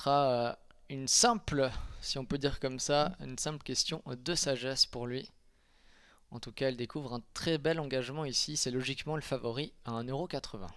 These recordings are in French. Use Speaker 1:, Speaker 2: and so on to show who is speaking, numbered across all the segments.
Speaker 1: sera une simple, si on peut dire comme ça, une simple question de sagesse pour lui. En tout cas, elle découvre un très bel engagement ici. C'est logiquement le favori à 1,80 €.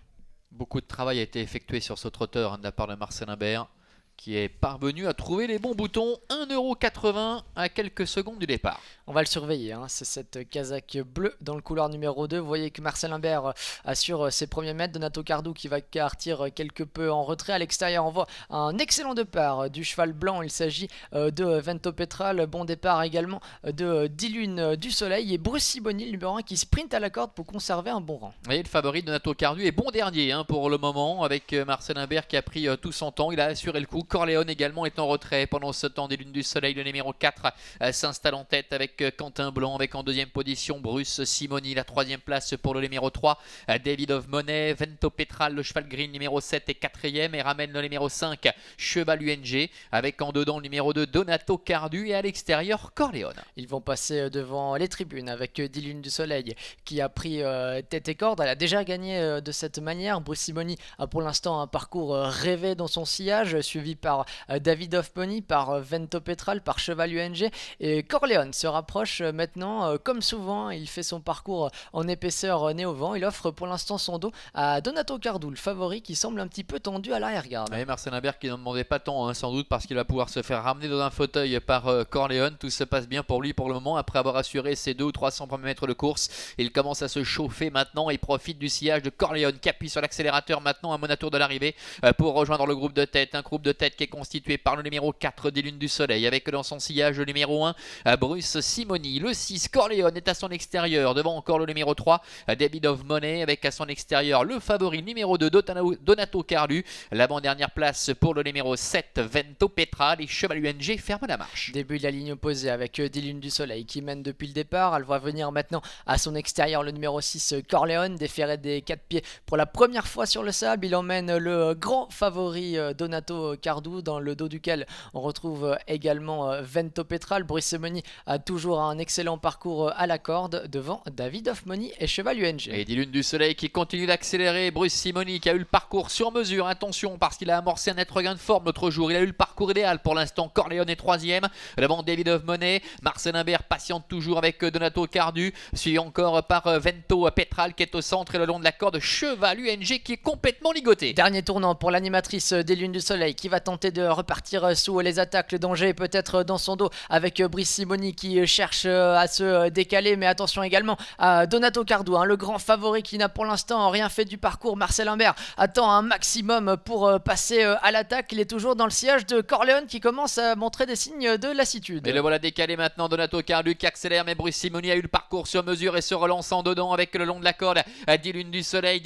Speaker 2: Beaucoup de travail a été effectué sur ce trotteur de la part de Marcel Imbert, qui est parvenu à trouver les bons boutons. 1,80 € à quelques secondes du départ.
Speaker 1: On va le surveiller, hein. C'est cette casaque bleue dans le couloir numéro 2. Vous voyez que Marcel Imbert assure ses premiers mètres. Donato Cardou qui va partir quelque peu en retrait. À l'extérieur, on voit un excellent départ du cheval blanc. Il s'agit de Vento Petral. Bon départ également de Dilune du Soleil. Et Bruce Siboni, le numéro 1, qui sprint à la corde pour conserver un bon rang.
Speaker 2: Et le favori Donato Cardou est bon dernier pour le moment, avec Marcel Imbert qui a pris tout son temps. Il a assuré le coup. Corleone également est en retrait pendant ce temps. Des Lunes du Soleil, le numéro 4, s'installe en tête avec Quentin Blanc, avec en deuxième position Bruce Simoni. La troisième place pour le numéro 3, David of Monet. Vento Petral, le cheval green, numéro 7 est quatrième et ramène le numéro 5, Cheval UNG, avec en dedans le numéro 2, Donato Cardou, et à l'extérieur Corleone.
Speaker 1: Ils vont passer devant les tribunes avec Dilune du Soleil qui a pris tête et corde. Elle a déjà gagné de cette manière. Bruce Simoni a pour l'instant un parcours rêvé dans son sillage, suivi par David of Money, par Vento Petral, par Cheval UNG. Et Corleone se rapproche maintenant. Comme souvent, il fait son parcours en épaisseur nez au vent. Il offre pour l'instant son dos à Donato Cardou, le favori, qui semble un petit peu tendu à l'arrière-garde.
Speaker 2: Et Marcel Imbert qui n'en demandait pas tant, sans doute parce qu'il va pouvoir se faire ramener dans un fauteuil par Corleone. Tout se passe bien pour lui pour le moment. Après avoir assuré ses 200 ou 300 premiers mètres de course, il commence à se chauffer maintenant et profite du sillage de Corleone qui appuie sur l'accélérateur maintenant à Monatour de l'arrivée pour rejoindre le groupe de tête. Un groupe de tête qui est constitué par le numéro 4 des Lunes du Soleil, avec dans son sillage le numéro 1, Bruce Simoni. Le 6, Corleone, est à son extérieur. Devant encore le numéro 3, David of Money, avec à son extérieur le favori numéro 2, Donato Cardou. L'avant-dernière place pour le numéro 7, Vento Petral, et Cheval UNG ferme la marche.
Speaker 1: Début de la ligne opposée avec Dilune du Soleil qui mène depuis le départ. Elle voit venir maintenant à son extérieur le numéro 6, Corleone, déféré des 4 pieds pour la première fois sur le sable. Il emmène le grand favori Donato Cardou, dans le dos duquel on retrouve également Vento Petral. Bruce Simoni a toujours un excellent parcours à la corde devant David of Money et Cheval UNG.
Speaker 2: Et Dilune du Soleil qui continue d'accélérer. Bruce Simoni qui a eu le parcours sur mesure. Attention, parce qu'il a amorcé un net regain de forme l'autre jour. Il a eu le parcours idéal pour l'instant. Corleone est troisième. Devant David of Money. Marcel Imbert patiente toujours avec Donato Cardou. Suivi encore par Vento Petral qui est au centre, et le long de la corde Cheval UNG qui est complètement ligoté.
Speaker 1: Dernier tournant pour l'animatrice des Lunes du Soleil qui va tenter de repartir sous les attaques. Le danger peut-être dans son dos avec Bruce Simoni qui cherche à se décaler. Mais attention également à Donato Cardou, le grand favori qui n'a pour l'instant rien fait du parcours. Marcel Imbert attend un maximum pour passer à l'attaque. Il est toujours dans le sillage de Corleone qui commence à montrer des signes de lassitude.
Speaker 2: Et le voilà décalé maintenant, Donato Cardou qui accélère, mais Bruce Simoni a eu le parcours sur mesure et se relance en dedans avec le long de la corde des Lunes du Soleil,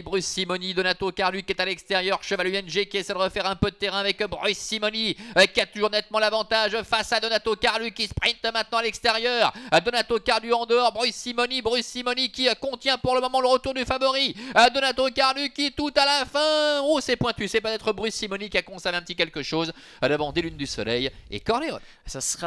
Speaker 2: Bruce Simoni, Donato Cardou qui est à l'extérieur, Cheval UNG qui essaie de refaire un peu de terrain avec Bruce Simoni qui a toujours nettement l'avantage face à Donato Cardou qui sprinte maintenant à l'extérieur. Donato Cardou en dehors, Bruce Simoni qui contient pour le moment le retour du favori. Donato Cardou qui tout à la fin, c'est pointu, c'est peut-être Bruce Simoni qui a conservé un petit quelque chose devant des Lunes du Soleil et Corleone.
Speaker 1: Ça sera